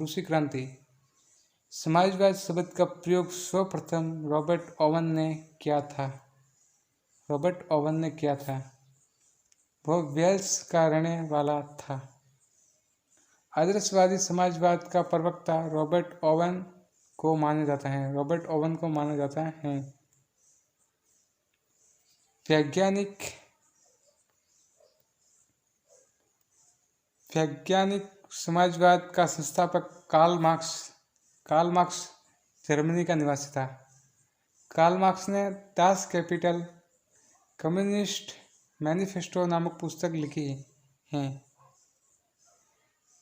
रूसी क्रांति। समाजवाद शब्द का प्रयोग सर्वप्रथम रॉबर्ट ओवन ने किया था। वह वेल्स का रहने वाला था। आदर्शवादी समाजवाद का प्रवक्ता रॉबर्ट ओवन को माना जाता है। वैज्ञानिक समाजवाद का संस्थापक कार्ल मार्क्स जर्मनी का निवासी था। कार्ल मार्क्स ने दास कैपिटल, कम्युनिस्ट मैनिफेस्टो नामक पुस्तक लिखी है।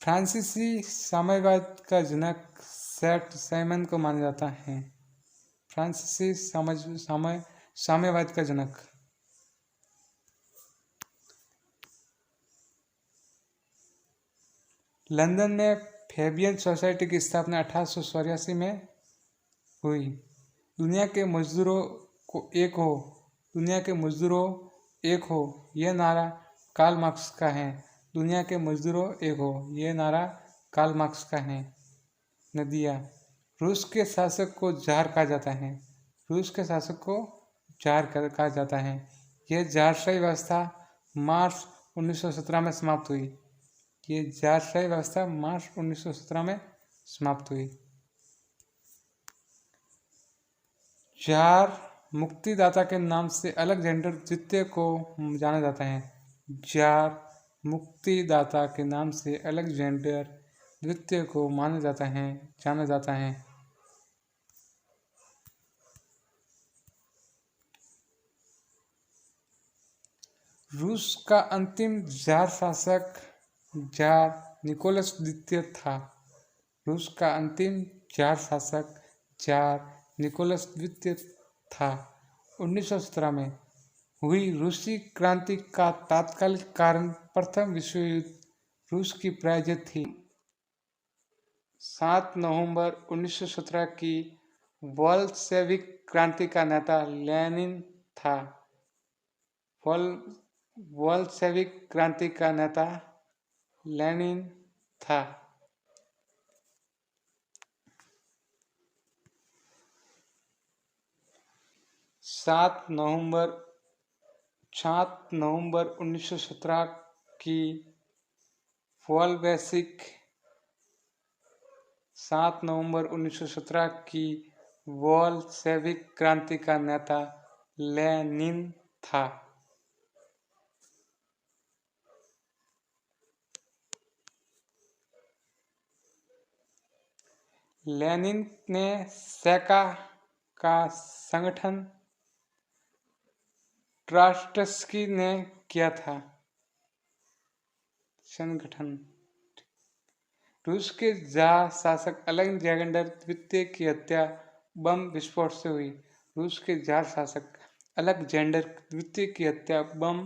फ्रांसीसी साम्यवाद का जनक सेंट साइमन को माना जाता है। फ्रांसीसी साम्यवाद का जनक। लंदन में फैबियन सोसाइटी की स्थापना 1884 में हुई। दुनिया के मजदूरों एक हो, यह नारा कार्ल मार्क्स का है। दुनिया के मजदूरों एक हो, यह नारा कार्ल मार्क्स का है। नदियाँ। रूस के शासक को जार कहा जाता है। यह जारशाही व्यवस्था मार्च 1917 में समाप्त हुई। जार मुक्तिदाता के नाम से अलेक्जेंडर द्वितीय को जाना जाता है। रूस का अंतिम जार शासक जार निकोलस द्वितीय था। 1917 में हुई रूसी क्रांति का तात्कालिक कारण प्रथम विश्व युद्ध रूस की पराजय थी। 7 नवंबर 1917 की बोल्शेविक क्रांति का नेता लेनिन था। 7 नवंबर 1917 की बोल्शेविक क्रांति का नेता लेनिन था। लेनिन ने शेका का संगठन ट्राट्स्की ने किया था। रूस के जार शासक अलेक्जेंडर द्वितीय की हत्या बम विस्फोट से हुई। रूस के जार शासक अलेक्जेंडर द्वितीय की हत्या बम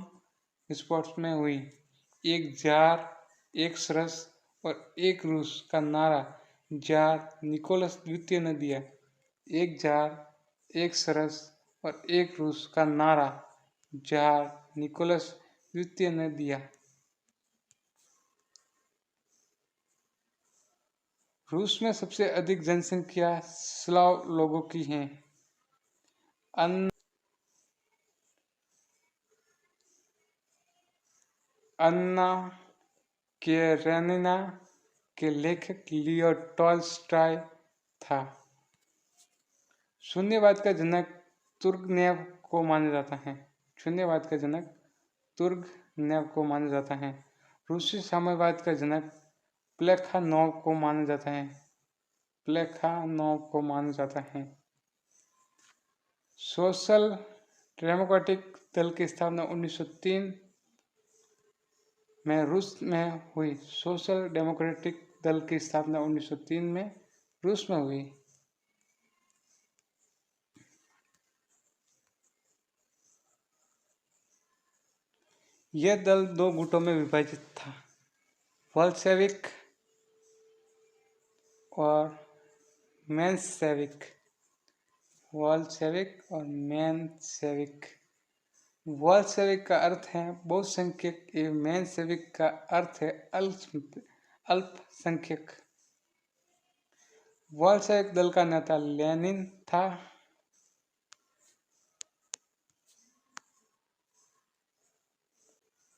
विस्फोट में हुई। एक जार, एक सरस और एक रूस का नारा जार निकोलस द्वितीय ने दिया। एक जार, एक सरस और एक रूस का नारा जार निकोलस द्वितीय ने दिया। रूस में सबसे अधिक जनसंख्या स्लाव लोगों की है। अन्ना केरेनिना के लेखक लियो टॉल्स्टॉय था। शून्यवाद का जनक तुर्गनेव को माना जाता है। रूसी साम्यवाद का जनक प्लेखानोव को माना जाता है। सोशल डेमोक्रेटिक दल की स्थापना 1903 में रूस में हुई। सोशल डेमोक्रेटिक दल की स्थापना 1903 में रूस में हुई। यह दल 2 गुटों में विभाजित था, बोल्शेविक और मेंशेविक। बोल्शेविक का अर्थ है बहुसंख्यक, मेंशेविक का अर्थ है अल्पसंख्यक। वॉल्शेविक दल का नेता लेनिन था।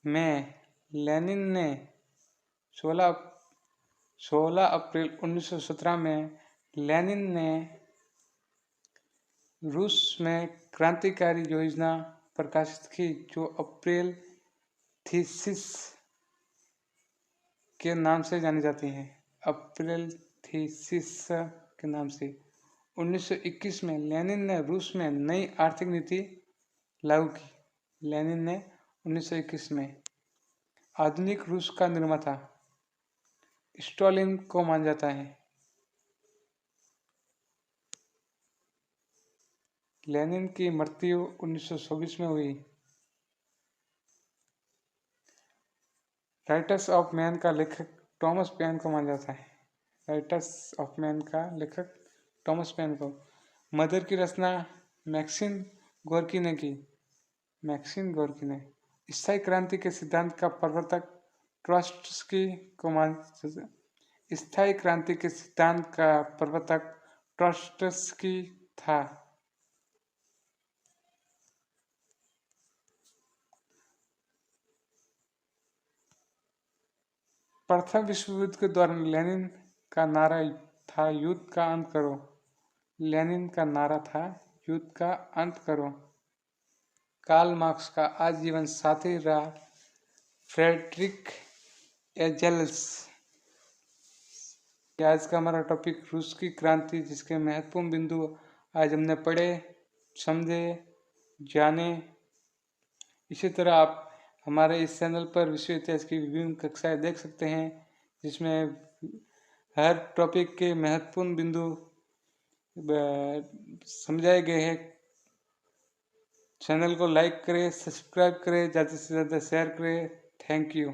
में लेनिन ने 16 अप्रैल 1917 में लेनिन ने रूस में क्रांतिकारी योजना प्रकाशित की जो अप्रैल थीसिस के नाम से जानी जाती है। अप्रैल थीसिस के नाम से 1921 में लेनिन ने रूस में नई आर्थिक नीति लागू की। लेनिन ने 1921 में आधुनिक रूस का निर्माता स्टालिन को माना जाता है। लेनिन की मृत्यु 1924 में हुई। राइटर्स ऑफ मैन का लेखक टॉमस पेन को माना जाता है। राइटर्स ऑफ मैन का लेखक टॉमस पेन को। मदर की रचना मैक्सिम गोर्की ने की। मैक्सिम गोर्की ने। स्थायी क्रांति के सिद्धांत का प्रवर्तक ट्रॉट्स्की को माना। स्थायी क्रांति के सिद्धांत का प्रवर्तक ट्रॉट्स्की था। प्रथम विश्व युद्ध के दौरान लेनिन का नारा था युद्ध का अंत करो। लेनिन का नारा था युद्ध का अंत करो। कार्ल मार्क्स का आजीवन साथी रहा फ्रेडरिक एंजेल्स। आज का हमारा टॉपिक रूस की क्रांति, जिसके महत्वपूर्ण बिंदु आज हमने पढ़े, समझे, जाने। इसी तरह आप हमारे इस चैनल पर विश्व इतिहास की विभिन्न कक्षाएं देख सकते हैं, जिसमें हर टॉपिक के महत्वपूर्ण बिंदु समझाए गए हैं। चैनल को लाइक करें, सब्सक्राइब करें, ज़्यादा से ज़्यादा शेयर करें। Thank you.